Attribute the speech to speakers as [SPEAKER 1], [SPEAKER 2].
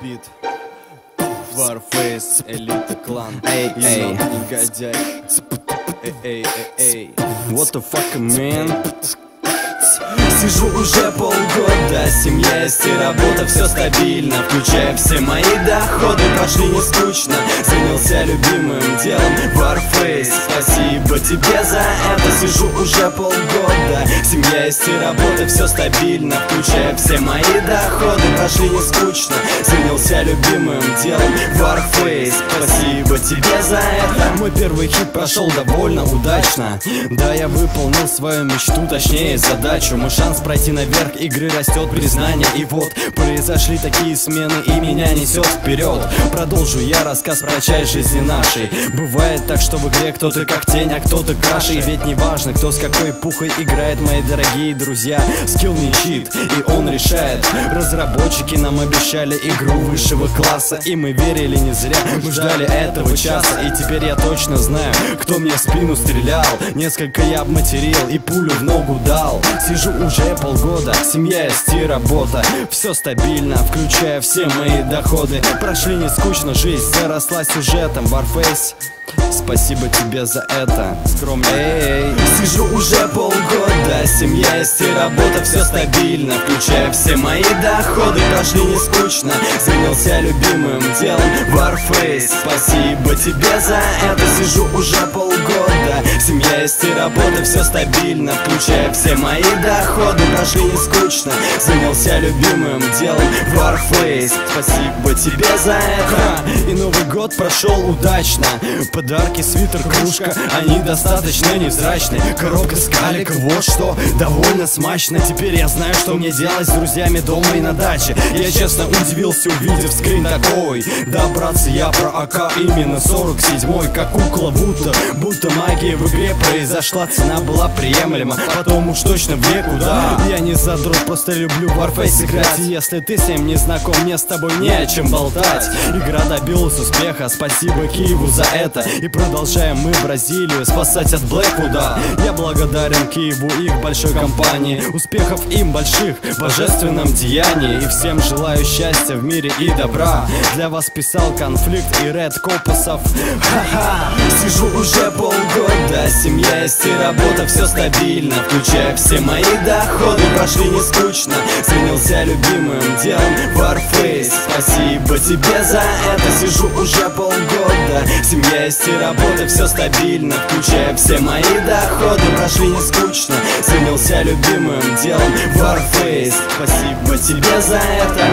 [SPEAKER 1] бит. Warface, элита клан. Эй, эй, негодяй. Эй, эй, эй.
[SPEAKER 2] What the fuck, man?
[SPEAKER 1] Сижу уже полгода, семья есть и работа, все стабильно, включая все мои доходы. Прошли не скучно, занялся любимым делом. Warface, спасибо тебе за это. Сижу уже полгода, семья есть и работа, все стабильно, включая все мои доходы. Прошли не скучно, занялся любимым делом. Warface, спасибо тебе за это.
[SPEAKER 2] Мой первый хит прошел довольно удачно. Да, я выполнил свою мечту, точнее задачу. Мой шанс пройти наверх игры растет, признание. И вот произошли такие смены, и меня несет вперед. Продолжу я рассказ про часть жизни нашей. Бывает так, что в игре кто-то как тень, а кто-то краше. И ведь не важно, кто с какой пухой играет, мои дорогие друзья. Скилл не чит, и он решает. Разработчики нам обещали игру высшего класса, и мы верили не зря, мы ждали этого часа. И теперь я точно знаю, кто мне в спину стрелял. Несколько я обматерил и пулю в ногу дал. Сижу уже полгода, семья есть и работа, все стабильно, включая все мои доходы. Прошли не скучно, жизнь заросла сюжетом. Warface, спасибо тебе за это. Скромно. Эй,
[SPEAKER 1] сижу уже полгода, семья есть и работа, все стабильно, включая все мои доходы. Прошли не скучно, занялся любимым делом. Warface, спасибо тебе за это. Сижу уже полгода, семья есть и работа, все стабильно, включая все мои доходы. Прошли не скучно, занялся любимым делом. Warface, спасибо тебе за это.
[SPEAKER 2] И Новый год прошел удачно. Подарки, свитер, кружка, они достаточно невзрачны. Коробка с калика, вот что, довольно смачно. Теперь я знаю, что мне делать с друзьями дома и на даче. Я честно удивился, увидев скрин такой. Да, братцы, я про АК, именно 47-й. Как кукла, будто магия в игре произошла. Цена была приемлема, потом уж точно в реку, да. Я не задрот, просто люблю Warface играть. И если ты с ним не знаком, мне с тобой не о чем болтать. Игра добилась успеха, спасибо Киеву за это. И продолжаем мы Бразилию спасать от Блэквуда. Я благодарен Киеву и их большой компании. Успехов им больших в божественном деянии. И всем желаю счастья в мире и добра. Для вас писал Конфликт и Ред Копусов.
[SPEAKER 1] Ха-ха, сижу уже полгода, семья есть и работа, все стабильно, включая все мои доходы. Прошли не скучно, занялся любимым делом. Warface, спасибо тебе за это. Сижу уже полгода, семья есть и работа, все стабильно, включая все мои доходы. Прошли не скучно, занялся любимым делом. Warface, спасибо тебе за это.